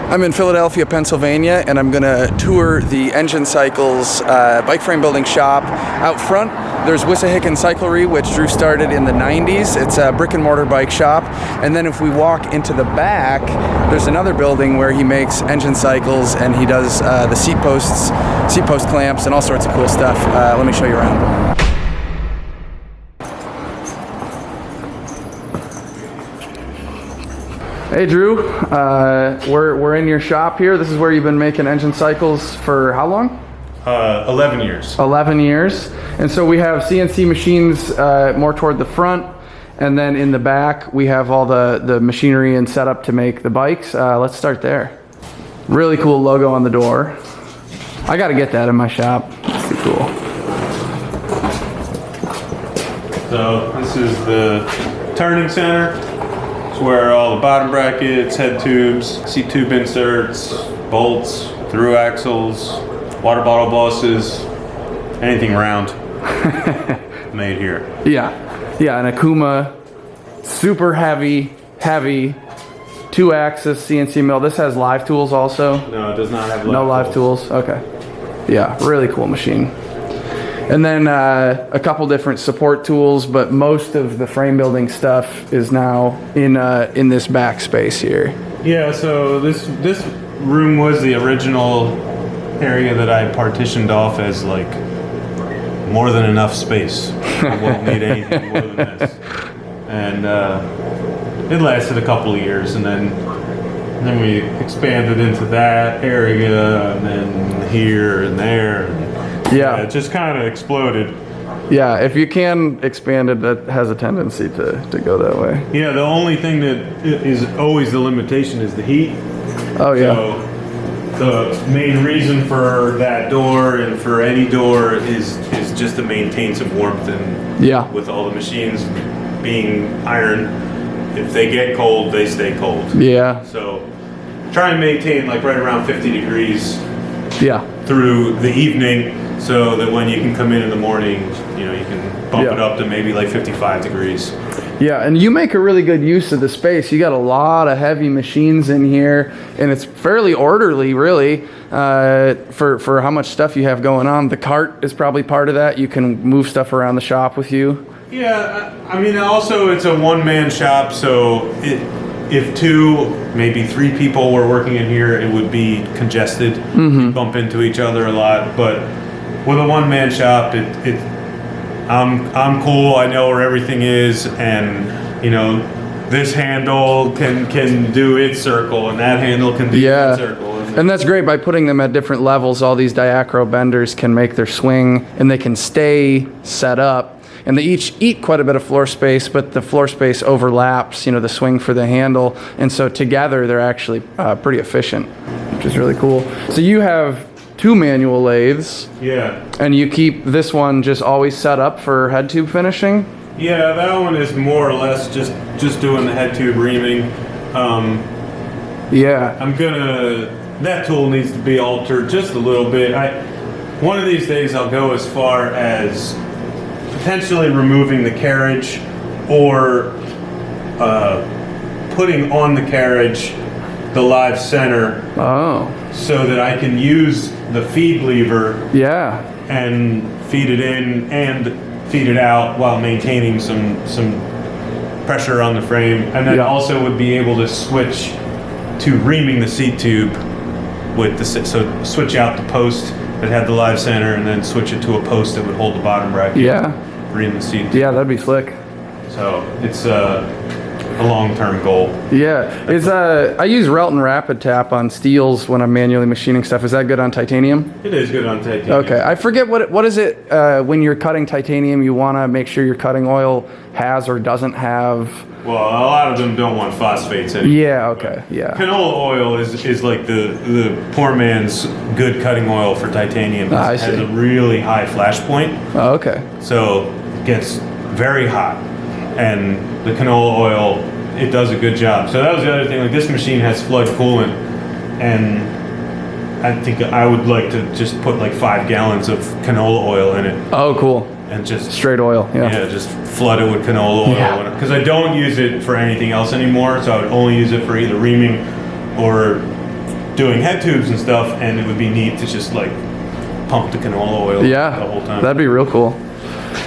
I'm in Philadelphia, Pennsylvania, and I'm gonna tour the Engin Cycles bike frame building shop. Out front, there's Wissahickon Cyclery, which Drew started in the 90s. It's a brick and mortar bike shop. And then if we walk into the back, there's another building where he makes Engin Cycles and he does the seat post clamps, and all sorts of cool stuff. Let me show you around. Hey Drew, we're in your shop here. This is where you've been making Engin Cycles for how long? 11 years. 11 years. And so we have CNC machines more toward the front, and then in the back we have all the machinery and setup to make the bikes. Let's start there. Really cool logo on the door. I gotta get that in my shop. It's too cool. So this is the turning center. Where all the bottom brackets, head tubes, seat tube inserts, bolts, through axles, water bottle bosses, anything round made here. Yeah, an Akuma, super heavy, 2-axis CNC mill. This has live tools also? No, it does not have live No live tools, okay. Yeah, really cool machine. And then a couple different support tools, but most of the frame building stuff is now in this back space here. Yeah, so this room was the original area that I partitioned off as like more than enough space. I won't need anything more than this. And it lasted a couple of years, and then we expanded into that area, and then here and there. Yeah, it just kind of exploded. Yeah, if you can expand it, that has a tendency to go that way. Yeah, the only thing that is always the limitation is the heat. Oh yeah. So the main reason for that door and for any door is just to maintain some warmth, and yeah, with all the machines being iron, if they get cold, they stay cold. Yeah. So try and maintain like right around 50 degrees. Yeah. Through the evening, so that when you can come in the morning, you know, you can bump it up to maybe like 55 degrees. Yeah, and you make a really good use of the space. You got a lot of heavy machines in here, and it's fairly orderly, really, for how much stuff you have going on. The cart is probably part of that. You can move stuff around the shop with you. Yeah, I mean, also it's a one-man shop, so if 2, maybe 3 people were working in here, it would be congested. Mm-hmm. You bump into each other a lot. But with a one-man shop, I'm cool. I know where everything is, and you know, this handle can do its circle, and that handle can do its circle. And that's great. By putting them at different levels, all these diacro benders can make their swing, and they can stay set up. And they each eat quite a bit of floor space, but the floor space overlaps, you know, the swing for the handle. And so together they're actually pretty efficient, which is really cool. So you have 2 manual lathes. Yeah. And you keep this one just always set up for head tube finishing? Yeah, that one is more or less just doing the head tube reaming. Yeah. That tool needs to be altered just a little bit. One of these days I'll go as far as potentially removing the carriage, or putting on the carriage the live center, so that I can use the feed lever and feed it in and feed it out while maintaining some pressure on the frame, and then also would be able to switch to reaming the seat tube with so switch out the post that had the live center and then switch it to a post that would hold the bottom bracket. Ream the seat tube. Yeah, that'd be slick. So it's a long-term goal. Yeah, I use Relton Rapid Tap on steels when I'm manually machining stuff. Is that good on titanium? It is good on titanium. Okay, I forget what is it when you're cutting titanium. You want to make sure your cutting oil has or doesn't have. Well, a lot of them don't want phosphates anymore. Yeah. Okay. Yeah. Canola oil is like the poor man's good cutting oil for titanium. It has a really high flash point. Oh, okay. So it gets very hot, and the canola oil, it does a good job. So that was the other thing. Like, this machine has flood coolant, and I think I would like to just put like 5 gallons of canola oil in it. Oh, cool. And just straight oil. Yeah, just flood it with canola oil, because I don't use it for anything else anymore. So I would only use it for either reaming or doing head tubes and stuff, and it would be neat to just like pump the canola oil the whole time. That'd be real cool.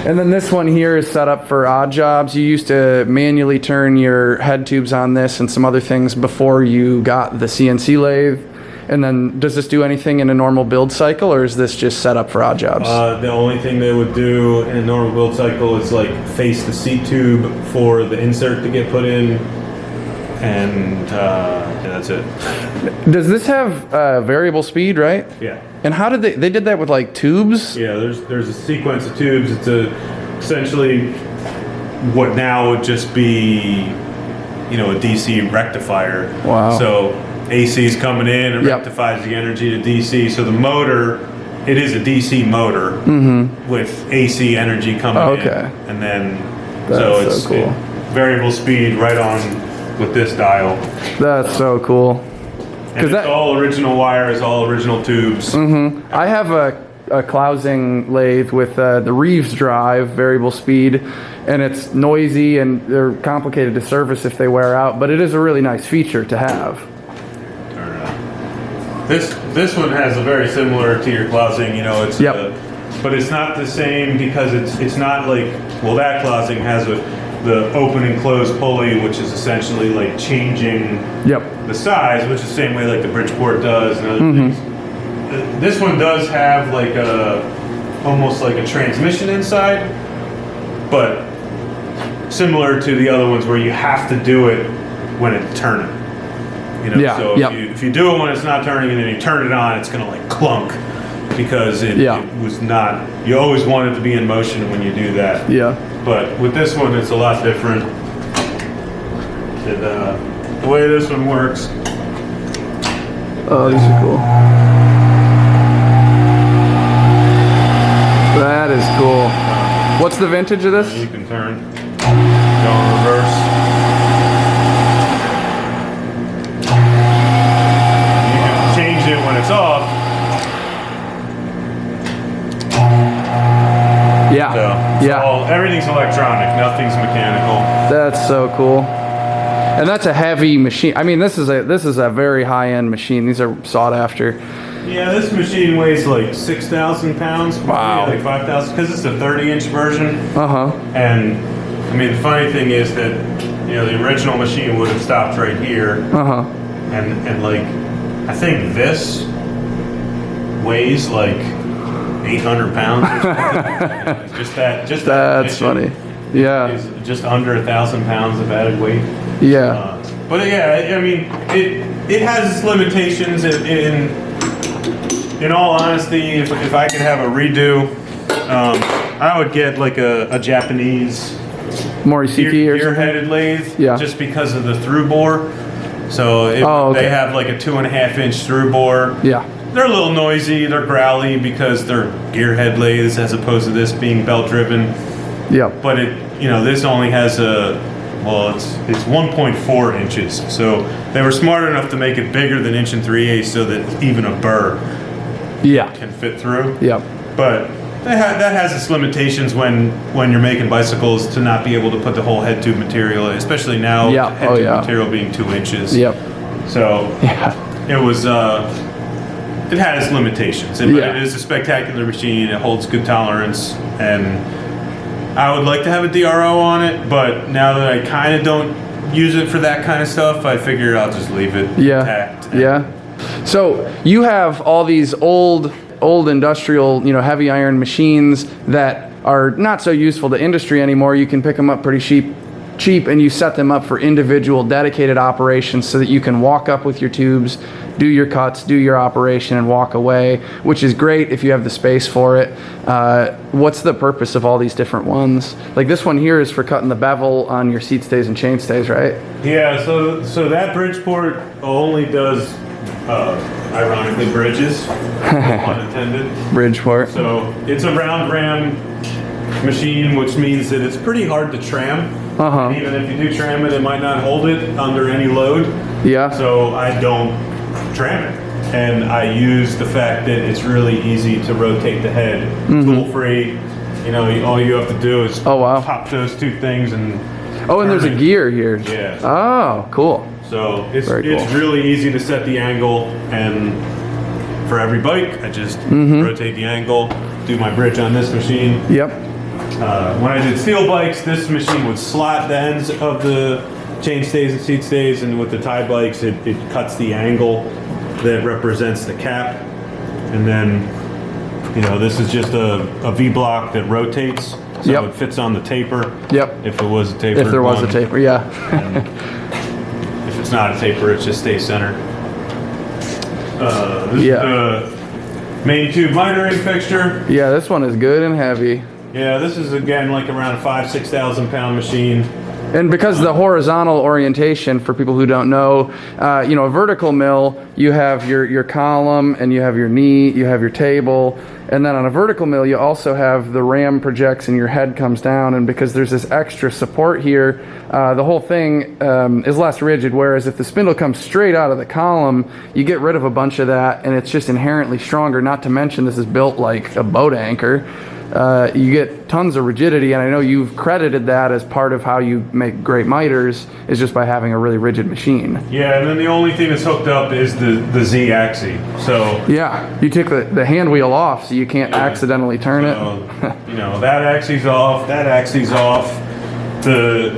And then this one here is set up for odd jobs. You used to manually turn your head tubes on this and some other things before you got the CNC lathe. And then does this do anything in a normal build cycle, or is this just set up for odd jobs? The only thing they would do in a normal build cycle is like face the seat tube for the insert to get put in, and that's it. Does this have variable speed, right? Yeah. And how did they did that with like tubes? Yeah, there's a sequence of tubes. It's essentially what now would just be, you know, a DC rectifier. Wow. So AC is coming in and rectifies the energy to DC. So the motor, it is a DC motor with AC energy coming in. And then, so it's cool. Variable speed right on with this dial. That's so cool. And it's all original wires, all original tubes. I have a Clousing lathe with the Reeves drive, variable speed, and it's noisy and they're complicated to service if they wear out, but it is a really nice feature to have. This one has a very similar to your Clousing, you know, it's but it's not the same because it's not like, well, that Clousing has the open and close pulley, which is essentially like changing the size, which is the same way like the Bridgeport does and other things. This one does have like almost like a transmission inside, but similar to the other ones where you have to do it when it's turning. You know, so if you do it when it's not turning and then you turn it on, it's gonna like clunk because it was not. You always want it to be in motion when you do that. But with this one, it's a lot different. The way this one works. Oh, these are cool. That is cool. What's the vintage of this? You can turn, go in reverse. You can change it when it's off. Everything's electronic, nothing's mechanical. That's so cool. And that's a heavy machine. I mean, this is a very high-end machine. These are sought after. Yeah, this machine weighs like 6,000 pounds. Wow. Like 5,000, because it's a 30-inch version. And I mean, the funny thing is that, you know, the original machine would have stopped right here. And like, I think this weighs like 800 pounds. That's funny. Yeah. Is just under 1,000 pounds of added weight. Yeah. But yeah, I mean, it has its limitations. In all honesty, if I could have a redo, I would get like a Japanese gear-headed lathe, just because of the through bore. So they have like a 2.5-inch through bore. They're a little noisy, they're growly because they're gearhead lathes as opposed to this being belt driven. But this only has it's 1.4 inches. So they were smart enough to make it bigger than 1 3/8 so that even a burr can fit through. But that has its limitations when you're making bicycles to not be able to put the whole head tube material, especially now head tube material being 2 inches. So it was it had its limitations. But it is a spectacular machine. It holds good tolerance, and I would like to have a DRO on it, but now that I kind of don't use it for that kind of stuff, I figure I'll just leave it intact. So you have all these old industrial, heavy iron machines that are not so useful to industry anymore. You can pick them up pretty cheap, and you set them up for individual dedicated operations so that you can walk up with your tubes, do your cuts, do your operation, and walk away, which is great if you have the space for it. What's the purpose of all these different ones? Like this one here is for cutting the bevel on your seat stays and chain stays, right? Yeah, so that Bridgeport only does, ironically, bridges, pun intended. Bridgeport. So it's a round ram machine, which means that it's pretty hard to tram. Even if you do tram it, it might not hold it under any load. So I don't tram it, and I use the fact that it's really easy to rotate the head, tool free. All you have to do is pop those two things and there's a gear here. Oh, cool. So it's Very cool. really easy to set the angle, and for every bike, I just rotate the angle, do my bridge on this machine. Yep. When I did steel bikes, this machine would slot the ends of the chain stays and seat stays, and with the tie bikes, it cuts the angle that represents the cap. And then, this is just a V-block that rotates, so it fits on the taper. Yep. If it was a taper. If there was a taper, yeah. If it's not a taper, it just stays centered. This is the main tube mitering fixture. Yeah, this one is good and heavy. Yeah, this is again like around a 5,000-6,000 pound machine. And because of the horizontal orientation, for people who don't know, a vertical mill, you have your column and you have your knee, you have your table, and then on a vertical mill, you also have the ram projects and your head comes down. And because there's this extra support here, the whole thing is less rigid. Whereas if the spindle comes straight out of the column, you get rid of a bunch of that, and it's just inherently stronger. Not to mention, this is built like a boat anchor. You get tons of rigidity, and I know you've credited that as part of how you make great miters, is just by having a really rigid machine. Yeah, and then the only thing that's hooked up is the Z axis. So yeah, you take the hand wheel off, so you can't accidentally turn it. That axis off, that axis off. The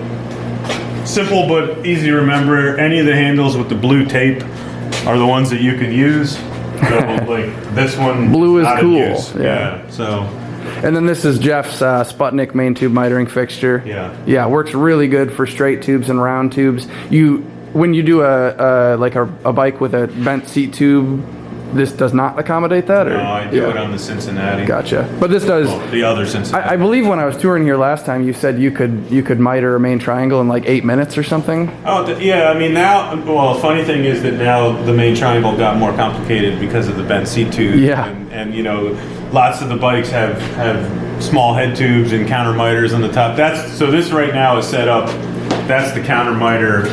simple but easy to remember, any of the handles with the blue tape are the ones that you can use. So like this one, blue is cool. Yeah. So. And then this is Jeff's Sputnik main tube mitering fixture. Yeah, works really good for straight tubes and round tubes. When you do a bike with a bent seat tube, this does not accommodate that? No, I do it on the Cincinnati. Gotcha. But this does. Well, the other Cincinnati. I believe when I was touring here last time, you said you could miter a main triangle in like 8 minutes or something. Oh, yeah. I mean, now, well, the funny thing is that now the main triangle got more complicated because of the bent seat tube. Yeah. And lots of the bikes have small head tubes and counter miters on the top. So this right now is set up. That's the counter miter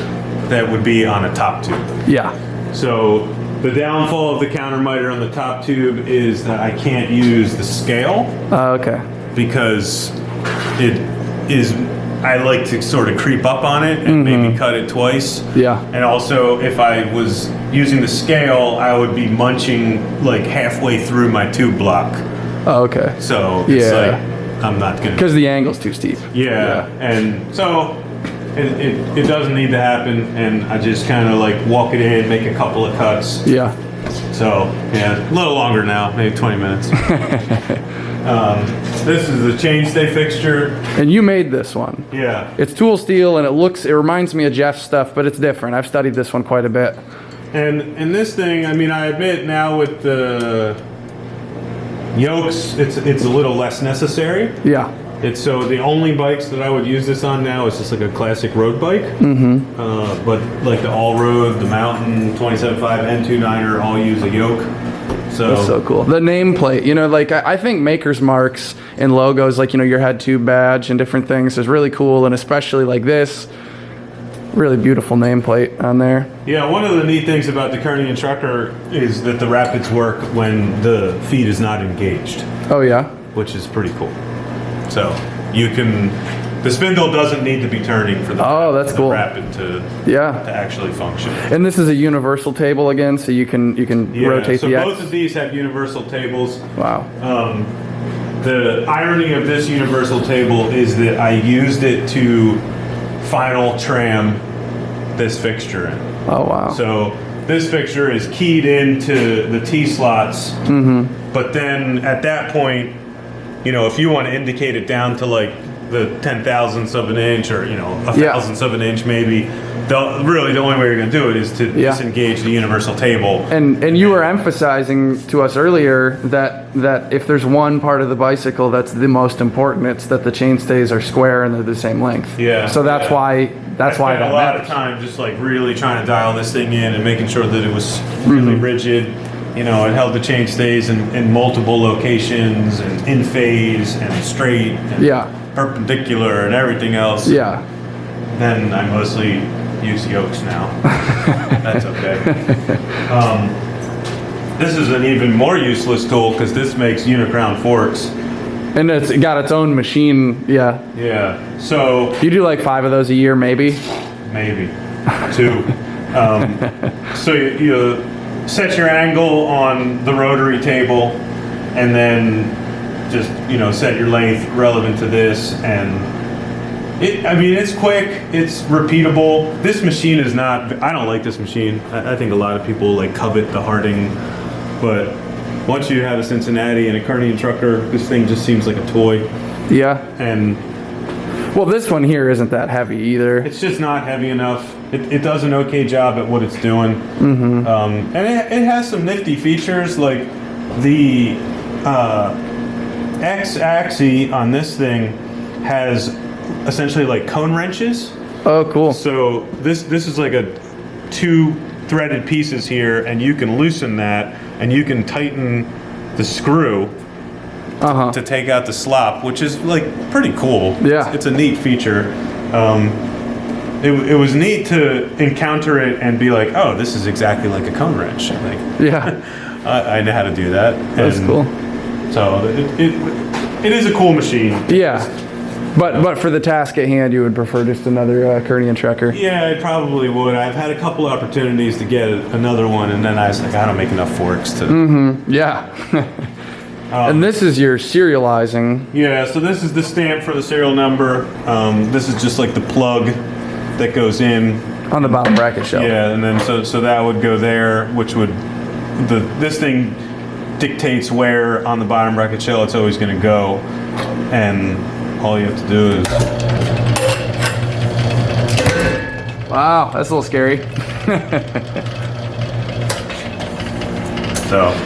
that would be on a top tube. Yeah. So the downfall of the counter miter on the top tube is that I can't use the scale. Okay. Because I like to sort of creep up on it and maybe cut it twice. Yeah. And also, if I was using the scale, I would be munching like halfway through my tube block. Oh, okay. So it's like, I'm not going to. Because the angle's too steep. Yeah. And so it doesn't need to happen. And I just kind of like walk it in, make a couple of cuts. Yeah. So, yeah, a little longer now, maybe 20 minutes. This is the chainstay fixture. And you made this one. Yeah. It's tool steel, and it reminds me of Jeff's stuff, but it's different. I've studied this one quite a bit. And this thing, I mean, I admit now with the yokes, it's a little less necessary. Yeah. So the only bikes that I would use this on now is just like a classic road bike. But like the all-road, the mountain, 27.5, N29er all use a yoke. So that's so cool. The nameplate, I think maker's marks and logos, like, your head tube badge and different things is really cool, and especially like this, really beautiful nameplate on there. Yeah, one of the neat things about the Kearney Trucker is that the rapids work when the feed is not engaged. Oh, yeah? Which is pretty cool. So the spindle doesn't need to be turning for the rapid to actually function. And this is a universal table again, so you can rotate the X. So both of these have universal tables. Wow. The irony of this universal table is that I used it to final tram this fixture in. Oh, wow. So this fixture is keyed into the T-slots, but then at that point, if you want to indicate it down to like the 10,000ths of an inch or, a thousandth of an inch maybe, the only way you're going to do it is to disengage the universal table. And you were emphasizing to us earlier that if there's one part of the bicycle that's the most important, it's that the chainstays are square and they're the same length. Yeah. So that's why that matters. A lot of time just like really trying to dial this thing in and making sure that it was really rigid. It held the chainstays in multiple locations and in phase and straight and perpendicular and everything else. Yeah. Then I mostly use yokes now. That's okay. This is an even more useless tool because this makes unicrown forks. And it's got its own machine, Yeah. So you do like 5 of those a year, maybe? Maybe 2. So you set your angle on the rotary table, and then just set your length relevant to this, and it's quick, it's repeatable. This machine is not. I don't like this machine. I think a lot of people covet the Harding, but once you have a Cincinnati and a Kearney and Trucker, this thing just seems like a toy. Yeah. And well, this one here isn't that heavy either. It's just not heavy enough. It does an okay job at what it's doing. Mm-hmm. And it has some nifty features, like the X-axis on this thing has essentially cone wrenches. Oh, cool. So this is like a 2 threaded pieces here, and you can loosen that, and you can tighten the screw to take out the slop, which is pretty cool. Yeah, it's a neat feature. It was neat to encounter it and be like, oh, this is exactly like a cone wrench. Yeah, I know how to do that. That's cool. So it is a cool machine. Yeah. But for the task at hand, you would prefer just another Kearney and Trucker? Yeah, I probably would. I've had a couple opportunities to get another one, and then I was like, I don't make enough forks to... Mm-hmm. Yeah. And this is your serializing. Yeah, so this is the stamp for the serial number. This is just the plug that goes in. On the bottom bracket shelf. Yeah, and then so that would go there, which would... This thing dictates where on the bottom bracket shell it's always going to go, and... all you have to do is... Wow, that's a little scary.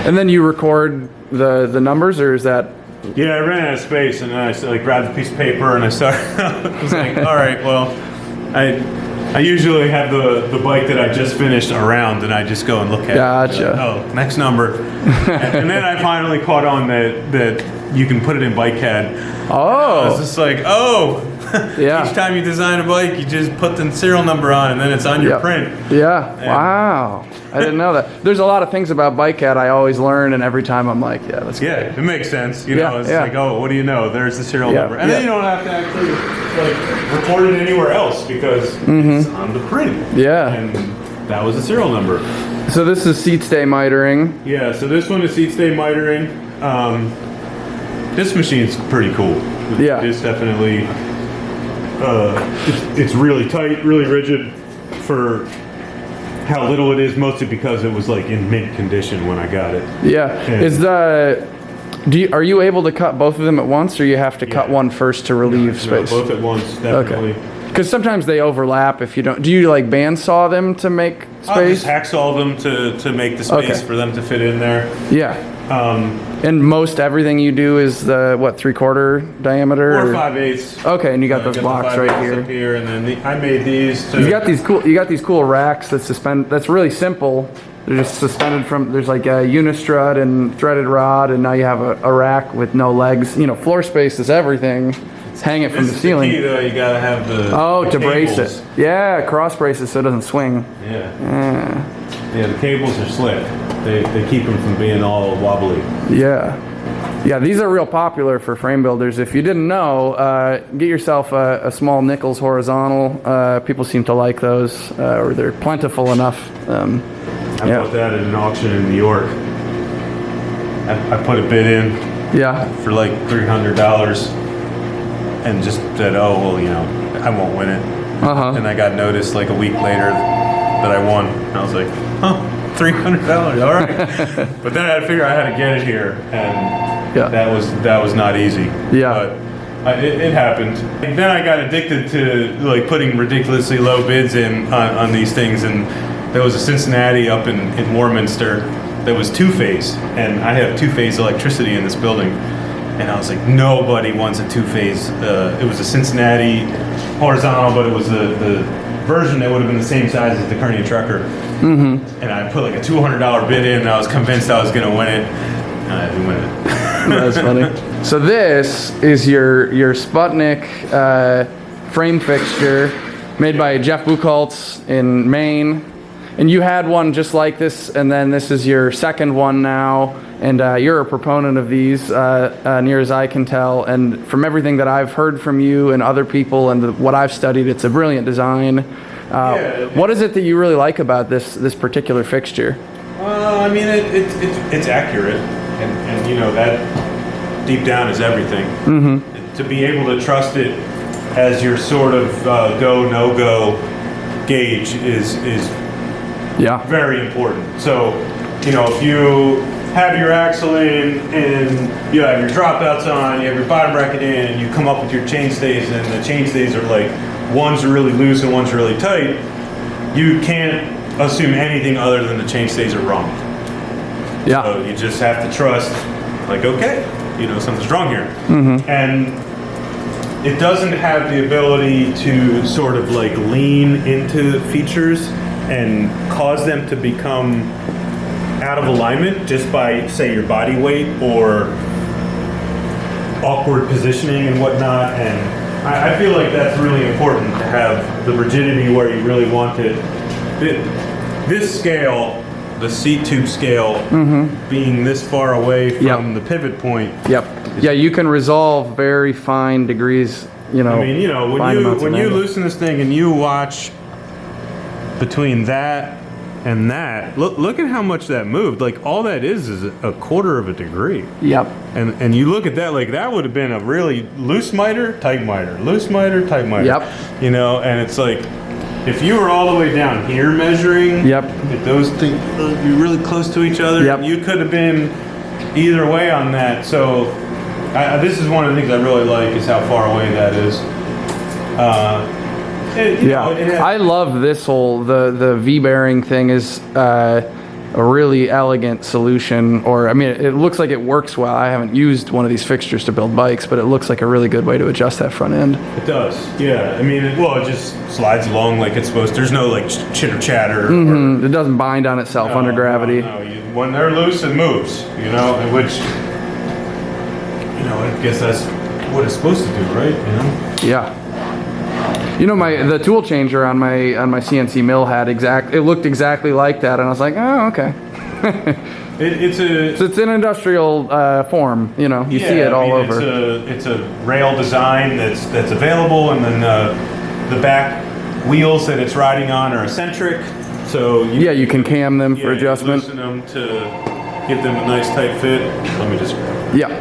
And then you record the numbers, or is that... Yeah, I ran out of space, and then I grabbed a piece of paper, and I started... I was like, all right, well, I usually have the bike that I just finished around, and I just go and look at it. Gotcha. Oh, next number. And then I finally caught on that you can put it in bike CAD. Oh. I was just like, yeah. Each time you design a bike, you just put the serial number on, and then it's on your print. Yeah. Wow. I didn't know that. There's a lot of things about bike CAD I always learn, and every time I'm like, yeah, that's great. It makes sense. It's like, oh, what do you know? There's the serial number. And then you don't have to actually record it anywhere else because it's on the print. Yeah. And that was the serial number. So this is seat stay mitering. Yeah, so this one is seat stay mitering. This machine's pretty cool. Yeah. It's definitely, it's really tight, really rigid for how little it is, mostly because it was in mint condition when I got it. Yeah. Are you able to cut both of them at once, or you have to cut one first to relieve space? No, both at once, definitely. Okay. Because sometimes they overlap if you don't... Do you bandsaw them to make space? I'll just hacksaw them to make the space for them to fit in there. Yeah. And most everything you do is the 3/4 diameter? 4 5/8. Okay, and you got those blocks right here. Up here, and then I made these. You got these cool racks that suspend. That's really simple. They're just suspended from. There's a unistrut and threaded rod, and now you have a rack with no legs. Floor space is everything. Hang it from the ceiling. The key, though, you gotta have the to brace it. Yeah, cross braces so it doesn't swing. Yeah, the cables are slick. They keep them from being all wobbly. Yeah, these are real popular for frame builders. If you didn't know, get yourself a small Nichols horizontal. People seem to like those, or they're plentiful enough. I bought that at an auction in New York. I put a bid in. Yeah. For $300. And just said, oh, well, I won't win it. And I got notice a week later that I won. And I was like, oh, $300, all right. But then I had to figure out how to get it here, and that was not easy. Yeah. But it happened. And then I got addicted to putting ridiculously low bids in on these things, and there was a Cincinnati up in Warminster that was 2-phase, and I have 2-phase electricity in this building. And I was like, nobody wants a 2-phase. It was a Cincinnati horizontal, but it was the version that would have been the same size as the Kearney and Trucker. And I put a $200 bid in, and I was convinced I was going to win it. And I didn't win it. That's funny. So this is your Sputnik frame fixture made by Jeff Buchholz in Maine. And you had one just like this, and then this is your second one now. And you're a proponent of these, near as I can tell. And from everything that I've heard from you and other people and what I've studied, it's a brilliant design. What is it that you really like about this particular fixture? I mean, it's accurate, and you know that deep down is everything. To be able to trust it as your sort of go no go gauge is very important. So, you know, if you have your axle in and you have your dropouts on, you have your bottom bracket in, and you come up with your chainstays, and the chainstays are like one's really loose and one's really tight, you can't assume anything other than the chainstays are wrong. Yeah. So you just have to trust, like, okay, you know, something's wrong here. And it doesn't have the ability to sort of like lean into features and cause them to become out of alignment just by, say, your body weight or awkward positioning and whatnot. And I feel like that's really important to have the rigidity where you really want it. This scale, the seat tube scale, being this far away from the pivot point. Yeah, you can resolve very fine degrees, you know. I mean, you know, when you loosen this thing and you watch between that and that, look at how much that moved. Like, all that is a quarter of a degree. Yep. And you look at that, like, that would have been a really loose miter, tight miter, loose miter, tight miter. Yep. You know, and it's like, if you were all the way down here measuring, if those things would be really close to each other, you could have been either way on that. So this is one of the things I really like, is how far away that is. I love this whole, the V-bearing thing is a really elegant solution, or I mean, it looks like it works well. I haven't used one of these fixtures to build bikes, but it looks like a really good way to adjust that front end. It does, yeah. I mean, it just slides along like it's supposed to. There's no like chitter chatter. It doesn't bind on itself under gravity. No. When they're loose, it moves, you know, which, you know, I guess that's what it's supposed to do, right? You know? Yeah. You know, the tool changer on my CNC mill had it looked exactly like that, and I was like, oh, okay. It's an industrial form, you know. You see it all over. It's a rail design that's available, and then the back wheels that it's riding on are eccentric, so you can cam them for adjustment. Loosen them to give them a nice tight fit. Let me just grab it. Yeah.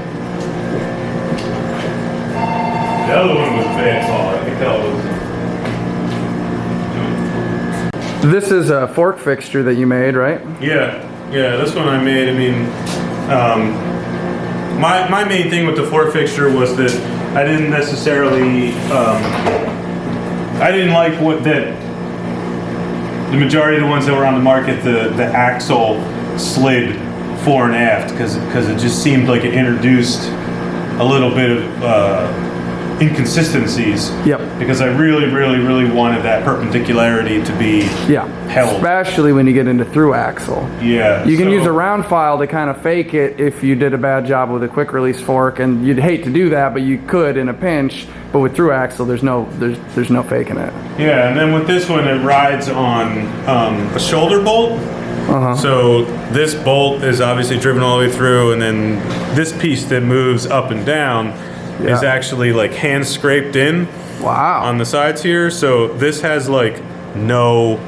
The other one was a bad call. I think that was. This is a fork fixture that you made, right? Yeah, this one I made. I mean, my main thing with the fork fixture was that I didn't necessarily, I didn't like that the majority of the ones that were on the market, the axle slid fore and aft because it just seemed like it introduced a little bit of inconsistencies. Because I really, really, really wanted that perpendicularity to be held. Especially when you get into through axle. Yeah. You can use a round file to kind of fake it if you did a bad job with a quick release fork, and you'd hate to do that, but you could in a pinch. But with through axle, there's no faking it. Yeah, and then with this one, it rides on a shoulder bolt. So this bolt is obviously driven all the way through, and then this piece that moves up and down is actually like hand scraped in on the sides here. So this has like no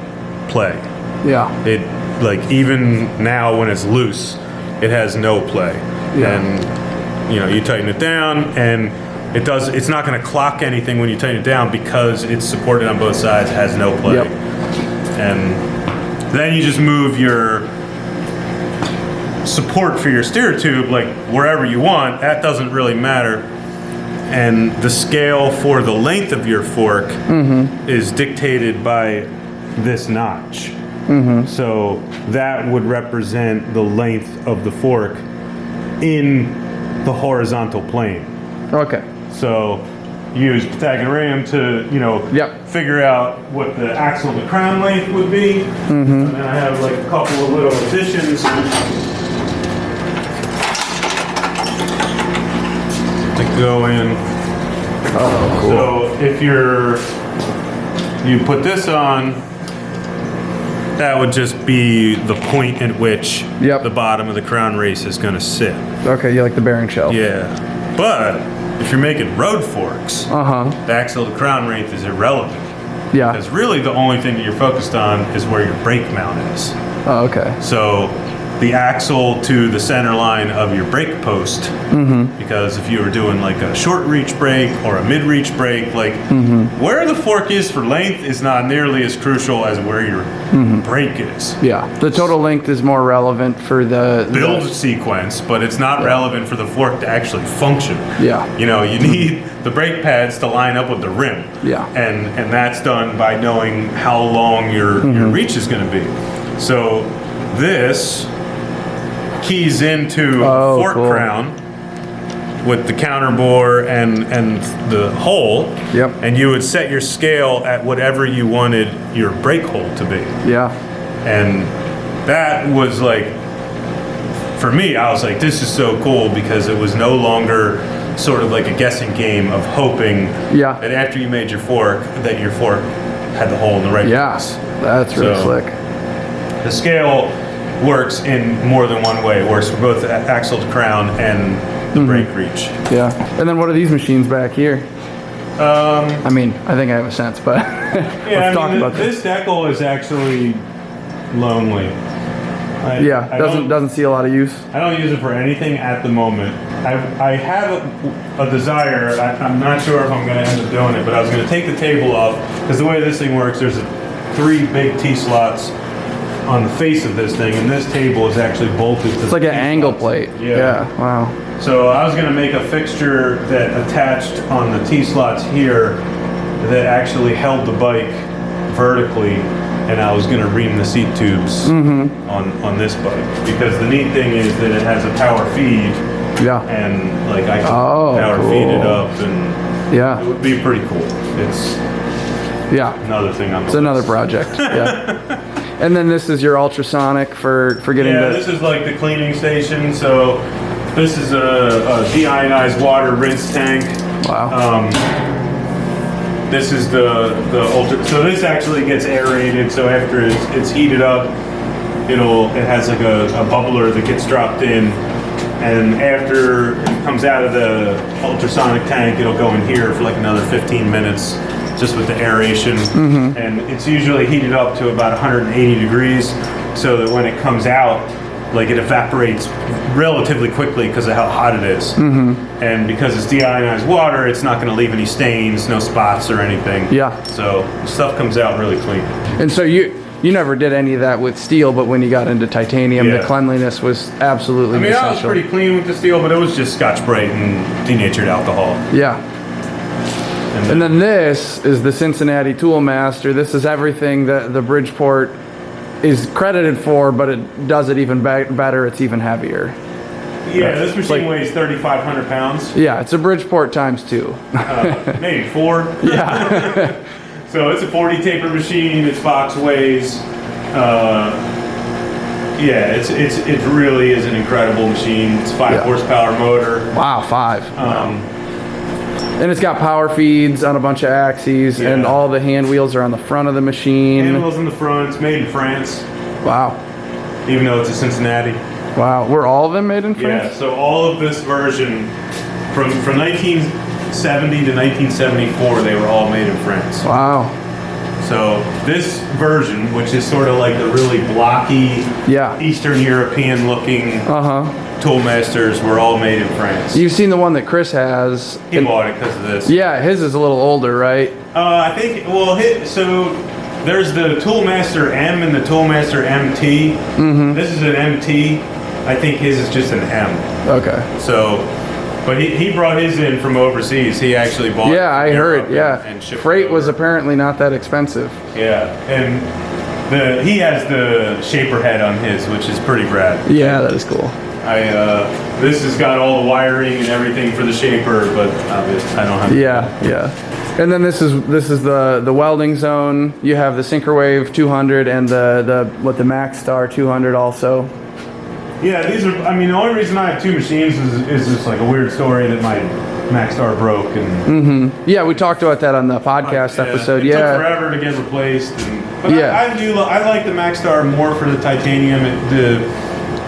play. It, like, even now when it's loose, it has no play. And you know, you tighten it down, and it's not going to clock anything when you tighten it down because it's supported on both sides, has no play. And then you just move your support for your steer tube like wherever you want. That doesn't really matter. And the scale for the length of your fork is dictated by this notch. So that would represent the length of the fork in the horizontal plane. Okay. So use Pythagorean to, you know, figure out what the axle to crown length would be. And then I have like a couple of little additions to go in. Oh, cool. So if you put this on, that would just be the point at which the bottom of the crown race is going to sit. Okay, you like the bearing shelf. Yeah. But if you're making road forks, the axle to crown length is irrelevant. Yeah. Because really the only thing that you're focused on is where your brake mount is. Oh, okay. So the axle to the center line of your brake post, because if you were doing like a short reach brake or a mid reach brake, like where the fork is for length is not nearly as crucial as where your brake is. Yeah, the total length is more relevant for the Build sequence, but it's not relevant for the fork to actually function. Yeah. You know, you need the brake pads to line up with the rim. Yeah. And that's done by knowing how long your reach is going to be. So this keys into a fork crown with the counter bore and the hole. Yep. And you would set your scale at whatever you wanted your brake hole to be. Yeah. And that was like, for me, I was like, this is so cool because it was no longer sort of like a guessing game of hoping that after you made your fork, that your fork had the hole in the right place. That's really slick. The scale works in more than one way. It works for both axle to crown and the brake reach. Yeah. And then what are these machines back here? I mean, I think I have a sense, but let's talk about this decal is actually lonely. Doesn't see a lot of use. I don't use it for anything at the moment. I have a desire. I'm not sure if I'm going to end up doing it, but I was going to take the table off because the way this thing works, there's 3 big T-slots on the face of this thing, and this table is actually bolted to It's like an angle plate. Yeah. Wow. So I was going to make a fixture that attached on the T-slots here that actually held the bike vertically, and I was going to ream the seat tubes on this bike, because the neat thing is that it has a power feed. Yeah. And like I can power feed it up, and it would be pretty cool. It's another thing on the list. Another project. Yeah. And then this is your ultrasonic for getting this is like the cleaning station. So this is a deionized water rinse tank. Wow. This is the ultra. So this actually gets aerated. So after it's heated up, it has like a bubbler that gets dropped in, and after it comes out of the ultrasonic tank, it'll go in here for like another 15 minutes, just with the aeration. And it's usually heated up to about 180 degrees, so that when it comes out, like it evaporates relatively quickly because of how hot it is. And because it's deionized water, it's not going to leave any stains, no spots or anything. Yeah. So stuff comes out really clean. And so you never did any of that with steel, but when you got into titanium, the cleanliness was absolutely essential. I was pretty clean with the steel, but it was just Scotch-Brite and denatured alcohol. Yeah. And then this is the Cincinnati Toolmaster. This is everything that the Bridgeport is credited for, but it does it even better. It's even heavier. Yeah, this machine weighs 3,500 pounds. Yeah, it's a Bridgeport times 2. Maybe 4. Yeah. So it's a 40 taper machine. Its box weighs. It really is an incredible machine. It's 5 horsepower motor. Wow, 5. And it's got power feeds on a bunch of axes, and all the hand wheels are on the front of the machine. Hand wheels in the front. It's made in France. Wow. Even though it's a Cincinnati. Wow. Were all of them made in France? Yeah, so all of this version, from 1970 to 1974, they were all made in France. Wow. So this version, which is sort of like the really blocky, Eastern European looking Toolmasters, were all made in France. You've seen the one that Chris has. He bought it because of this. Yeah, his is a little older, right? I think, so there's the Toolmaster M and the Toolmaster MT. This is an MT. I think his is just an M. Okay. So, but he brought his in from overseas. He actually bought it. Yeah, I heard. And freight was apparently not that expensive. Yeah, and he has the shaper head on his, which is pretty rad. Yeah, that is cool. This has got all the wiring and everything for the shaper, but obviously I don't have. Yeah. And then this is the welding zone. You have the Synchrowave 200 and the Maxstar 200 also. Yeah, these are. I mean, the only reason I have 2 machines is just like a weird story that my Maxstar broke, and yeah, we talked about that on the podcast episode. It took forever to get replaced, but I like the Maxstar more for the titanium.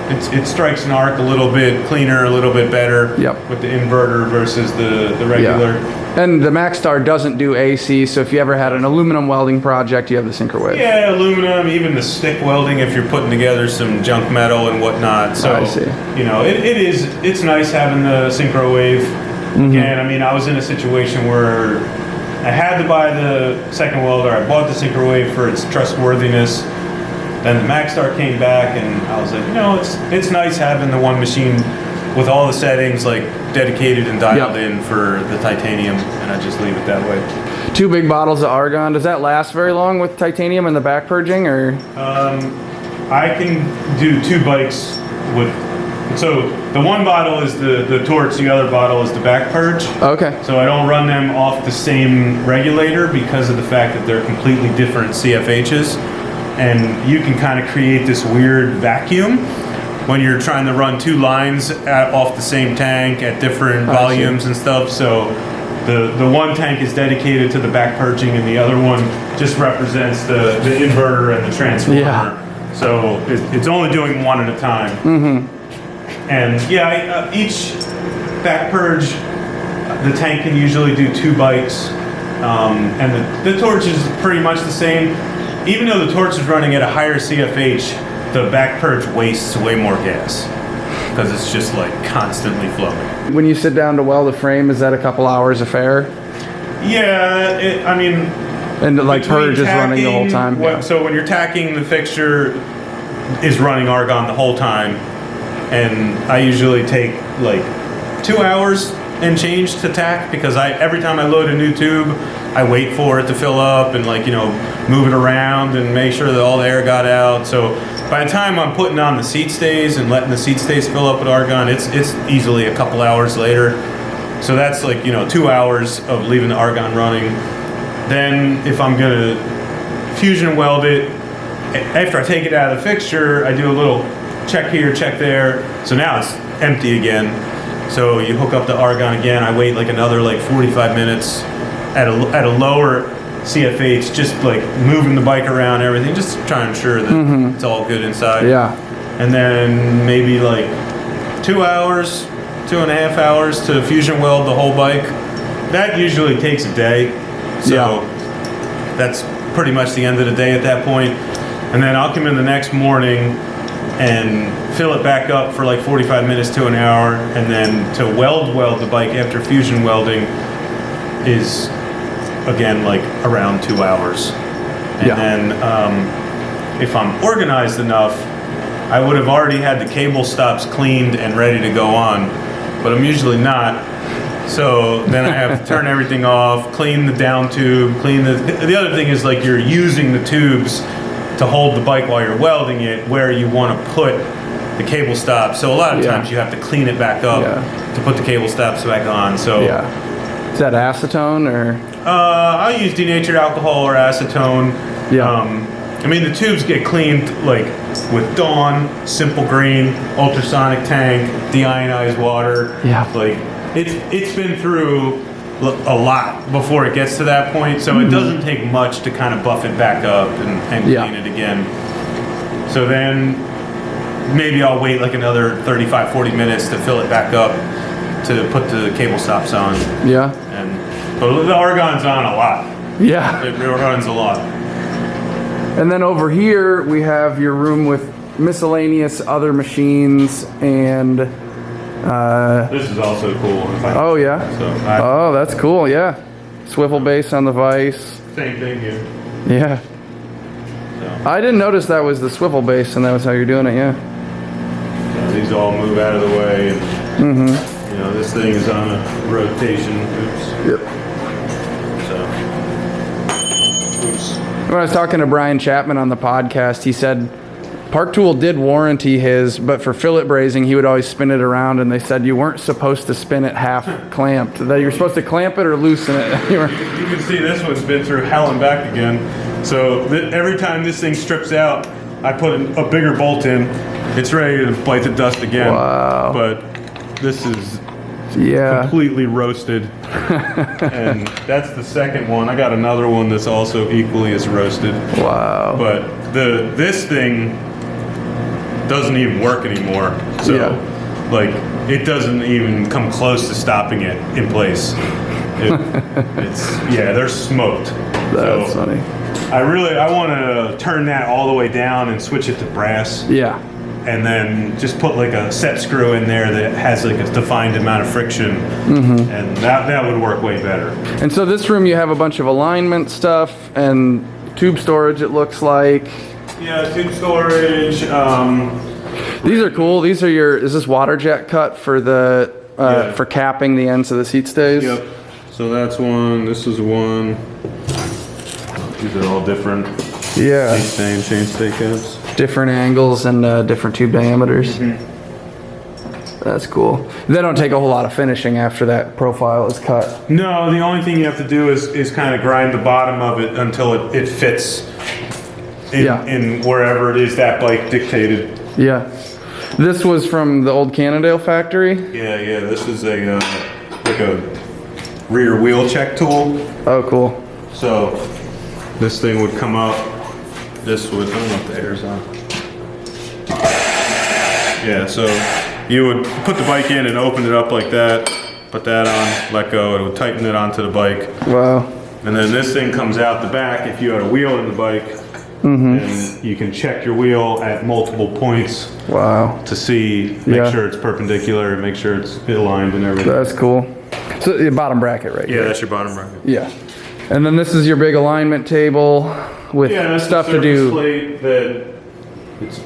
it strikes an arc a little bit cleaner, a little bit better with the inverter versus the regular. And the MaxStar doesn't do AC, so if you ever had an aluminum welding project, you have the Syncrowave. Yeah, aluminum, even the stick welding if you're putting together some junk metal and whatnot. So, I see. You know, it's nice having the Syncrowave. Again, I mean, I was in a situation where I had to buy the second welder. I bought the Syncrowave for its trustworthiness. Then the MaxStar came back, and I was like, you know, it's nice having the one machine with all the settings like dedicated and dialed in for the titanium, and I just leave it that way. 2 big bottles of argon. Does that last very long with titanium and the back purging, or? I can do 2 bikes with. So the one bottle is the torch, the other bottle is the back purge. Okay. So I don't run them off the same regulator because of the fact that they're completely different CFHs. And you can kind of create this weird vacuum when you're trying to run 2 lines off the same tank at different volumes and stuff. So the one tank is dedicated to the back purging, and the other one just represents the inverter and the transformer. Yeah. So it's only doing one at a time. And yeah, each back purge, the tank can usually do 2 bikes, and the torch is pretty much the same. Even though the torch is running at a higher CFH, the back purge wastes way more gas because it's just like constantly flowing. When you sit down to weld a frame, is that a couple hours affair? Yeah, I mean, and like purge is running the whole time. So when you're tacking, the fixture is running argon the whole time, and I usually take like 2 hours and change to tack because every time I load a new tube, I wait for it to fill up and move it around and make sure that all the air got out. So by the time I'm putting on the seat stays and letting the seat stays fill up with argon, it's easily a couple hours later. So that's 2 hours of leaving the argon running. Then if I'm gonna fusion weld it, after I take it out of the fixture, I do a little check here, check there. So now it's empty again. So you hook up the argon again. I wait another 45 minutes at a lower CFH, just moving the bike around, everything, just trying to ensure that it's all good inside. Yeah. And then maybe 2 hours, 2.5 hours to fusion weld the whole bike. That usually takes a day. So that's pretty much the end of the day at that point. And then I'll come in the next morning and fill it back up for 45 minutes to an hour, and then to weld the bike after fusion welding is again around 2 hours. And then if I'm organized enough, I would have already had the cable stops cleaned and ready to go on, but I'm usually not. So then I have to turn everything off, clean the down tube, the other thing is you're using the tubes to hold the bike while you're welding it where you want to put the cable stops. So a lot of times you have to clean it back up to put the cable stops back on. So is that acetone or? I'll use denatured alcohol or acetone. I mean, the tubes get cleaned with Dawn, Simple Green, ultrasonic tank, deionized water. It's been through a lot before it gets to that point, so it doesn't take much to kind of buff it back up and clean it again. So then maybe I'll wait another 35-40 minutes to fill it back up to put the cable stops on. But the argon's on a lot. It runs a lot. And then over here we have your room with miscellaneous other machines and this is also cool. Oh yeah. Oh, that's cool. Yeah. Swivel base on the vise. Same thing here. Yeah. So. I didn't notice that was the swivel base, and that was how you're doing it. Yeah. So these all move out of the way, and this thing is on a rotation. Yep. When I was talking to Brian Chapman on the podcast, he said Park Tool did warranty his, but for fillet brazing, he would always spin it around, and they said you weren't supposed to spin it half clamped. That you're supposed to clamp it or loosen it. You can see this one's been through hell and back again. So every time this thing strips out, I put a bigger bolt in. It's ready to bite the dust again. Wow. But this is completely roasted. And that's the second one. I got another one that's also equally as roasted. Wow. But this thing doesn't even work anymore. So, like, it doesn't even come close to stopping it in place. They're smoked. That's funny. I want to turn that all the way down and switch it to brass. Yeah. And then just put like a set screw in there that has like a defined amount of friction, and that would work way better. And so this room, you have a bunch of alignment stuff and tube storage, it looks like. Yeah, tube storage. These are cool. Is this water jet cut for the for capping the ends of the seat stays? Yep. So that's one. This is one. These are all different. Yeah. Chainstay caps. Different angles and different tube diameters. That's cool. They don't take a whole lot of finishing after that profile is cut. No, the only thing you have to do is kind of grind the bottom of it until it fits in wherever it is that bike dictated. Yeah. This was from the old Cannondale factory? Yeah. This is a rear wheel check tool. Oh, cool. So this thing would come up. This would, I don't know if the air's on. Yeah, so you would put the bike in and open it up like that, put that on, let go, it would tighten it onto the bike. Wow. And then this thing comes out the back if you had a wheel in the bike, and you can check your wheel at multiple points. Wow. To make sure it's perpendicular and make sure it's aligned and everything. That's cool. So the bottom bracket right here. Yeah, that's your bottom bracket. Yeah. And then this is your big alignment table with stuff to do. Plate that it's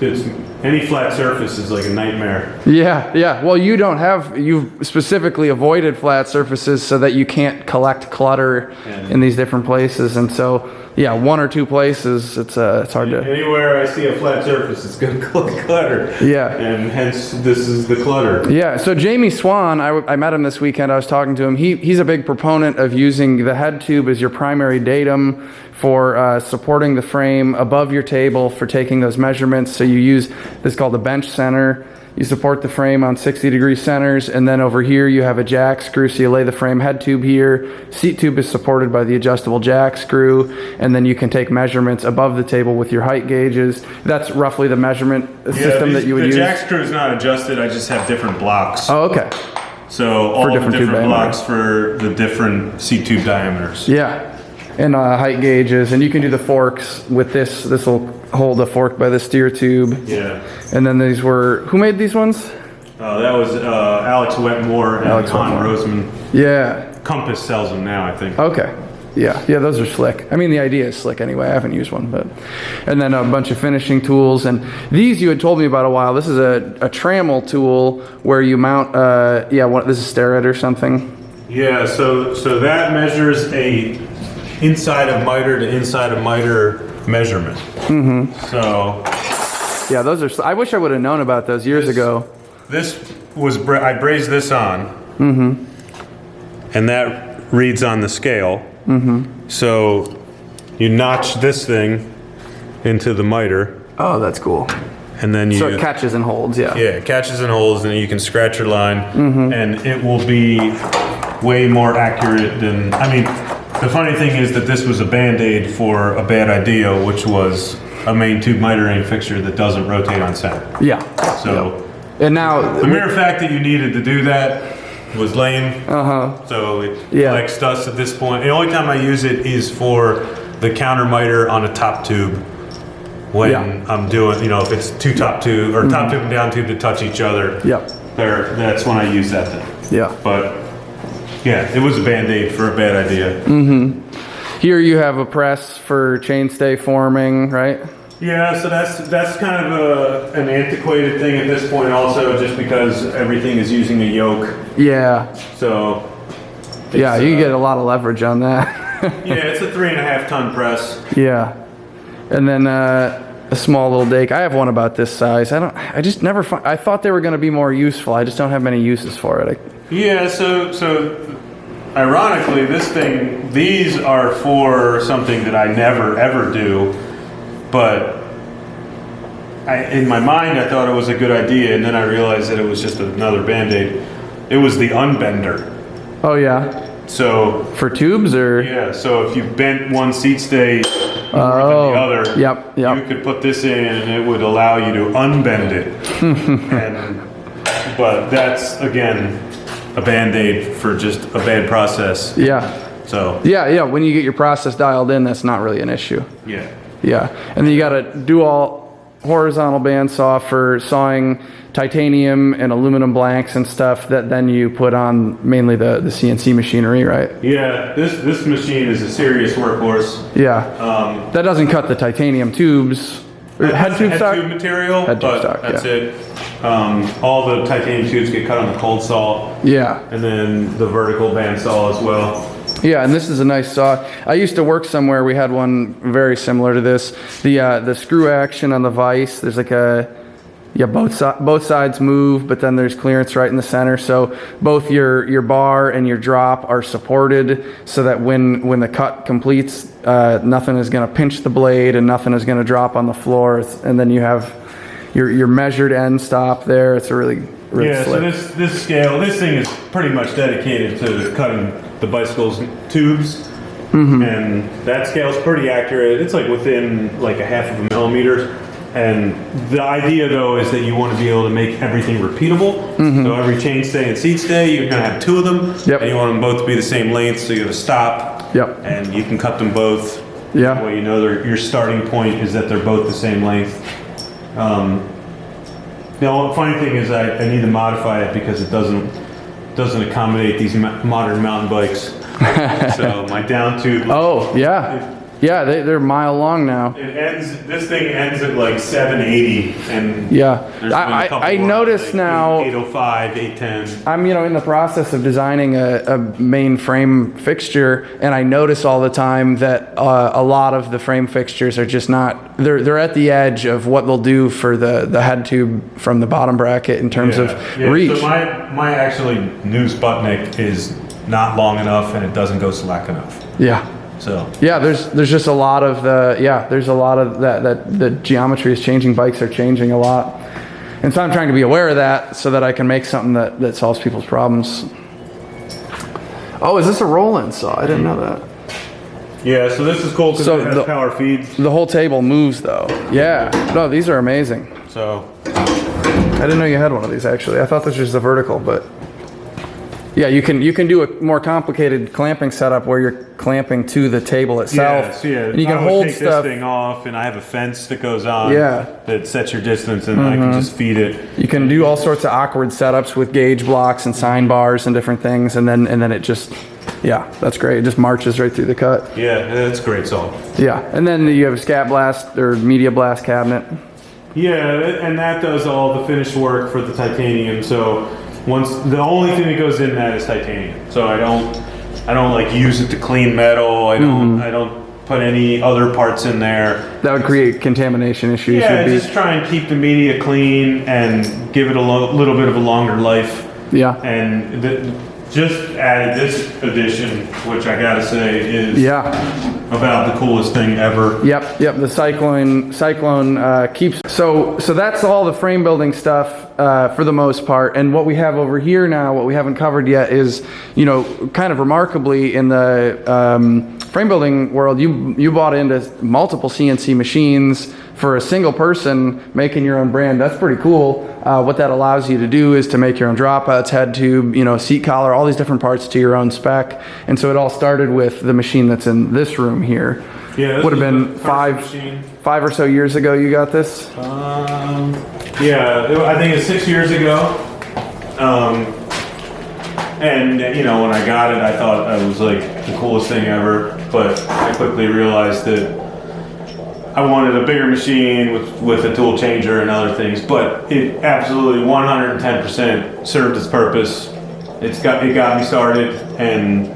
any flat surface is like a nightmare. Yeah. Well, you've specifically avoided flat surfaces so that you can't collect clutter in these different places. And so, one or two places, it's hard to. Anywhere I see a flat surface, it's going to collect clutter. Yeah. And hence, this is the clutter. Yeah. So Jamie Swan, I met him this weekend. I was talking to him. He's a big proponent of using the head tube as your primary datum for supporting the frame above your table for taking those measurements. So you use this called the bench center. You support the frame on 60-degree centers, and then over here you have a jack screw, so you lay the frame head tube here. Seat tube is supported by the adjustable jack screw, and then you can take measurements above the table with your height gauges. That's roughly the measurement system that you would use. The jack screw is not adjusted, I just have different blocks. Oh, okay. So all the different blocks for the different seat tube diameters. Yeah. And height gauges, and you can do the forks with this. This will hold a fork by the steer tube. Yeah. And then who made these ones? That was Alex Wetmore and Con Roseman. Yeah. Compass sells them now, I think. Okay. Yeah, those are slick. I mean, the idea is slick anyway. I haven't used one, but. And then a bunch of finishing tools. And these you had told me about a while. This is a trammel tool where you mount, this is Starrett or something. Yeah, so that measures a inside of miter to inside of miter measurement. So. Yeah, those are, I wish I would have known about those years ago. This was, I brazed this on. And that reads on the scale. So you notch this thing into the miter. Oh, that's cool. And then so it catches and holds, yeah. Yeah, it catches and holds, and you can scratch your line, and it will be way more accurate than, the funny thing is that this was a Band-Aid for a bad idea, which was a main tube mitering fixture that doesn't rotate on center. Yeah. So, and now the mere fact that you needed to do that was lame. So it collects dust at this point. The only time I use it is for the counter miter on a top tube. When I'm doing, if it's two top tube or top tube and down tube to touch each other. That's when I use that thing. Yeah. But it was a Band-Aid for a bad idea. Here you have a press for chainstay forming, right? Yeah, so that's kind of an antiquated thing at this point also, just because everything is using a yoke. Yeah. So. Yeah, you can get a lot of leverage on that. It's a 3.5 ton press. Yeah. And then a small little dake. I have one about this size. I just never I thought they were going to be more useful. I just don't have many uses for it. So ironically, these are for something that I never ever do, but in my mind I thought it was a good idea, and then I realized that it was just another Band-Aid. It was the unbender. Oh yeah. So for tubes or yeah, so if you bent one seat stay more than the other, yep. you could put this in and it would allow you to unbend it. But that's again a band-aid for just a bad process. Yeah. So yeah. When you get your process dialed in, that's not really an issue. Yeah. Yeah, and then you got a dual horizontal bandsaw for sawing titanium and aluminum blanks and stuff that then you put on mainly the CNC machinery, right? Yeah, this machine is a serious workhorse. Yeah. That doesn't cut the titanium tubes. Head tube stock? Head tube material, head tube but stock, that's it. All the titanium tubes get cut on the cold saw. Yeah. And then the vertical bandsaw as well. Yeah, and this is a nice saw. I used to work somewhere, we had one very similar to this. The screw action on the vise, there's like both sides move, but then there's clearance right in the center. So both your bar and your drop are supported so that when the cut completes, nothing is going to pinch the blade and nothing is going to drop on the floor. And then you have your measured end stop there. It's a really yeah, slick. So this thing is pretty much dedicated to cutting the bicycle's tubes. And that scale is pretty accurate. It's like within like a half of a millimeter. And the idea though is that you want to be able to make everything repeatable. So every chain stay and seat stay, you're going to have two of them. Yep. And you want them both to be the same length, so you have a stop. Yep. And you can cut them both. Yeah. Well, you know your starting point is that they're both the same length. Now, the funny thing is I need to modify it because it doesn't accommodate these modern mountain bikes. So my down tube. Oh, yeah. Yeah, they're a mile long now. This thing ends at like 780, and yeah, there's been a couple I more, notice like now 805, 810. I'm in the process of designing a main frame fixture, and I notice all the time that a lot of the frame fixtures are just not. They're at the edge of what they'll do for the head tube from the bottom bracket in terms of reach. So my actually new Sputnik is not long enough, and it doesn't go slack enough. Yeah. So yeah, there's just a lot of there's a lot of that the geometry is changing, bikes are changing a lot, and so I'm trying to be aware of that so that I can make something that solves people's problems. Oh, is this a roll-in saw? I didn't know that. Yeah, so this is cool because So it has power feeds. The whole table moves though. Yeah, no, these are amazing. So I didn't know you had one of these actually. I thought this was the vertical, but. Yeah, you can do a more complicated clamping setup where you're clamping to the table itself. Yeah, and you can hold take stuff. this thing off, and I have a fence that goes on. Yeah. That sets your distance, and I can just feed it. You can do all sorts of awkward setups with gauge blocks and sign bars and different things, and then it just, yeah, that's great. It just marches right through the cut. Yeah, that's great saw. Yeah, and then you have a scat blast or media blast cabinet. Yeah, and that does all the finished work for the titanium. So the only thing that goes in that is titanium. So I don't like use it to clean metal. I don't put any other parts in there. That would create contamination issues. Yeah, just try and keep the media clean and give it a little bit of a longer life. Yeah. And just added this edition, which I gotta say is about the coolest thing ever. Yep. The Cyclone keeps. So that's all the frame building stuff for the most part. And what we have over here now, what we haven't covered yet, is kind of remarkably in the frame building world, you bought into multiple CNC machines for a single person making your own brand. That's pretty cool. What that allows you to do is to make your own dropouts, head tube, seat collar, all these different parts to your own spec. And so it all started with the machine that's in this room here. Yeah, would have been five or so years ago you got this? Yeah, I think it's 6 years ago. And when I got it, I thought it was like the coolest thing ever. But I quickly realized that I wanted a bigger machine with a tool changer and other things. But it absolutely 110% served its purpose. It got me started, and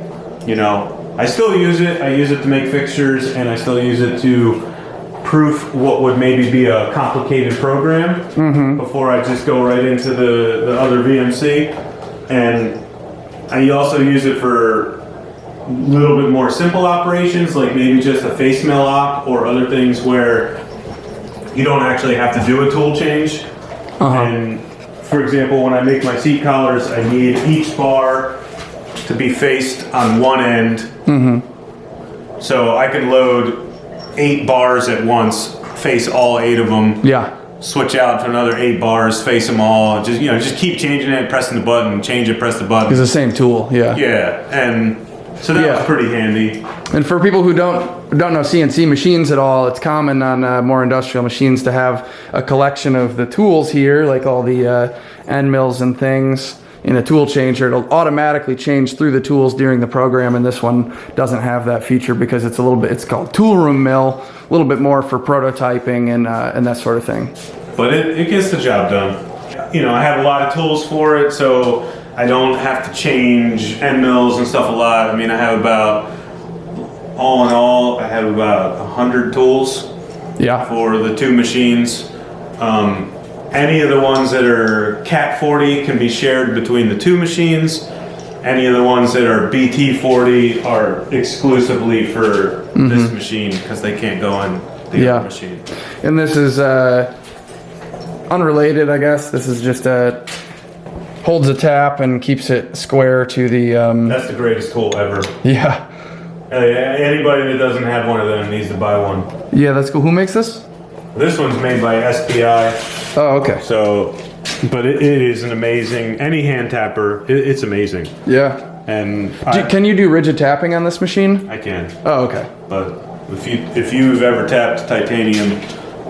I still use it. I use it to make fixtures, and I still use it to proof what would maybe be a complicated program before I just go right into the other VMC. And I also use it for a little bit more simple operations, like maybe just a face mill op or other things where you don't actually have to do a tool change. And for example, when I make my seat collars, I need each bar to be faced on one end. So I can load 8 bars at once, face all 8 of them. Yeah. Switch out to another 8 bars, face them all. Just keep changing it, pressing the button, change it, press the button. It's the same tool. Yeah. Yeah, and so that was pretty handy. And for people who don't know CNC machines at all, it's common on more industrial machines to have a collection of the tools here, like all the end mills and things. In a tool changer, it'll automatically change through the tools during the program, and this one doesn't have that feature because it's it's called tool room mill, a little bit more for prototyping and that sort of thing. But it gets the job done. I have a lot of tools for it, so I don't have to change end mills and stuff a lot. I mean, I have all in all, I have about 100 tools for the 2 machines. Any of the ones that are Cat 40 can be shared between the 2 machines. Any of the ones that are BT 40 are exclusively for this machine because they can't go on the other machine. And this is unrelated, I guess. This is just holds a tap and keeps it square to the... That's the greatest tool ever. Yeah. Anybody that doesn't have one of them needs to buy one. Yeah, that's cool. Who makes this? This one's made by SPI. Oh, okay. So, but it is an amazing, any hand tapper, it's amazing. Yeah. And can you do rigid tapping on this machine? I can. Oh, okay. But if you've ever tapped titanium,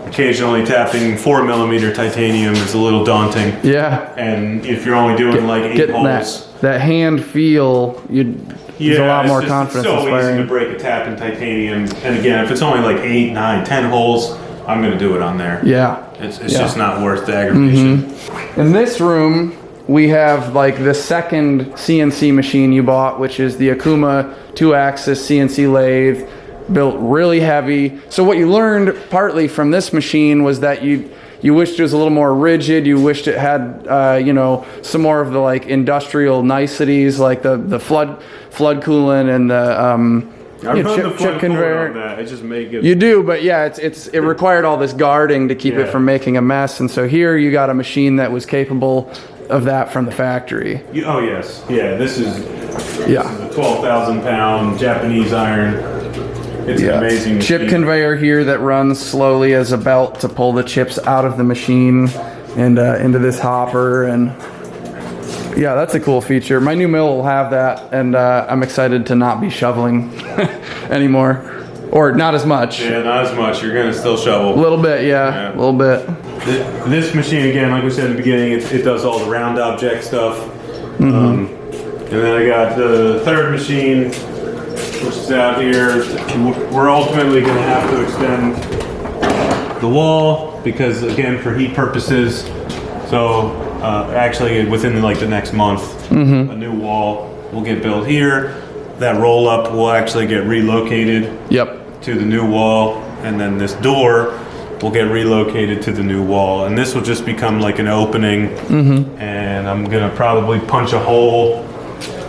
occasionally tapping 4mm titanium is a little daunting. Yeah. And if you're only doing like 8 holes. That hand feel, there's a lot more confidence. It's so inspiring. easy to break a tap in titanium. And again, if it's only like 8, 9, 10 holes, I'm going to do it on there. Yeah. It's just not worth the aggravation. In this room, we have like the second CNC machine you bought, which is the Akuma 2-axis CNC lathe, built really heavy. So what you learned partly from this machine was that you wished it was a little more rigid. You wished it had, some more of the like industrial niceties, like the flood coolant and the chip conveyor. That. I just make it. You do, but yeah, it required all this guarding to keep it from making a mess. And so here you got a machine that was capable of that from the factory. Oh yes, yeah. This is a 12,000 pound Japanese iron. It's an amazing chip machine. Conveyor here that runs slowly as a belt to pull the chips out of the machine and into this hopper. And yeah, that's a cool feature. My new mill will have that, and I'm excited to not be shoveling anymore. Or not as much. Yeah, not as much. You're going to still shovel. A little bit, yeah. A little bit. This machine, again, like we said in the beginning, it does all the round object stuff. And then I got the third machine, which is out here. We're ultimately going to have to extend the wall because, again, for heat purposes. So actually, within like the next month, a new wall will get built here. That roll up will actually get relocated to the new wall, and then this door will get relocated to the new wall, and this will just become like an opening. And I'm gonna probably punch a hole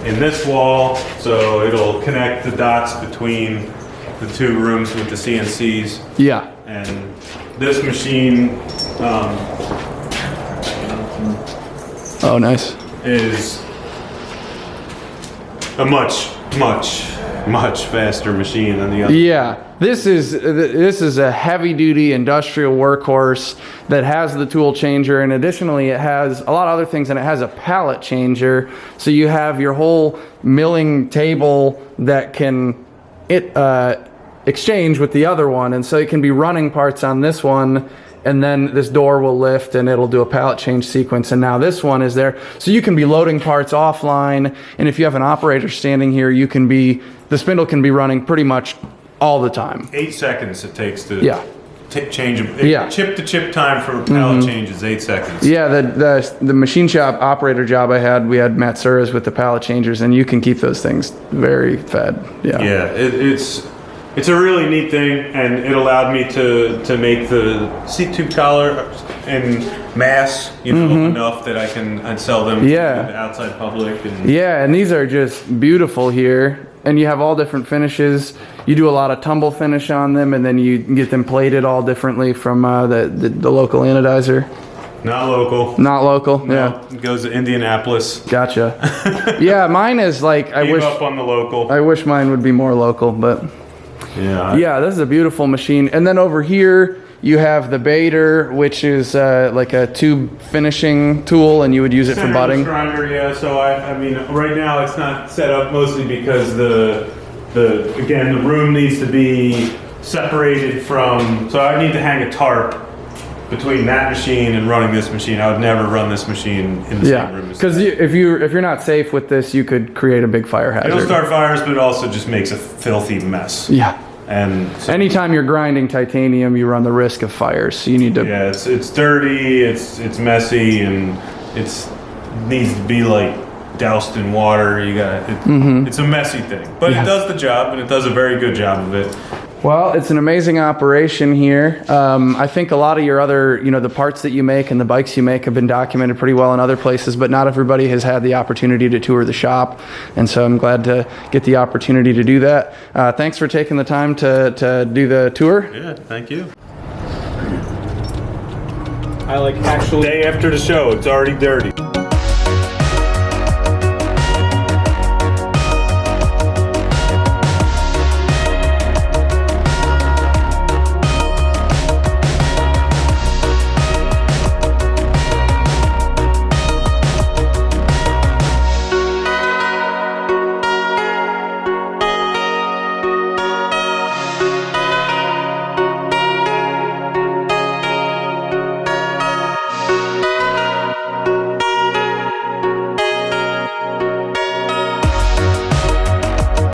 in this wall so it'll connect the dots between the two rooms with the CNCs. Yeah. And this machine oh, nice. Is a much faster machine than the other. Yeah, this is a heavy-duty industrial workhorse that has the tool changer, and additionally it has a lot of other things, and it has a pallet changer. So you have your whole milling table that can exchange with the other one, and so it can be running parts on this one, and then this door will lift and it'll do a pallet change sequence, and now this one is there. So you can be loading parts offline, and if you have an operator standing here, the spindle can be running pretty much all the time. 8 seconds it takes to change chip to chip time for pallet change is 8 seconds. Yeah, the machine shop operator job I had, we had Matsuras with the pallet changers, and you can keep those things very fed. Yeah, it's a really neat thing, and it allowed me to make the seat tube collar in mass, enough that I'd sell them to the outside public. And these are just beautiful here, and you have all different finishes. You do a lot of tumble finish on them, and then you get them plated all differently from the local anodizer. Not local. Not local. No, Yeah. it goes to Indianapolis. Gotcha. Yeah, mine is like I Gave wish up on the local. I wish mine would be more local, but Yeah. yeah, this is a beautiful machine. And then over here you have the baiter, which is like a tube finishing tool, and you would use it for Centerless butting. grinder, yeah. So I mean, right now it's not set up mostly because again the room needs to be separated from. So I need to hang a tarp between that machine and running this machine. I would never run this machine in the same room. Because if you're not safe with this, you could create a big fire hazard. It'll start fires, but it also just makes a filthy mess. Yeah. And so, anytime you're grinding titanium, you run the risk of fires. So you need to. Yeah, it's dirty, it's messy, and it needs to be like doused in water. It's a messy thing, but it does the job, and it does a very good job of it. Well, it's an amazing operation here. I think a lot of your other, the parts that you make and the bikes you make have been documented pretty well in other places, but not everybody has had the opportunity to tour the shop. And so I'm glad to get the opportunity to do that. Thanks for taking the time to do the tour. Yeah, thank you. I like actually. Day after the show, it's already dirty.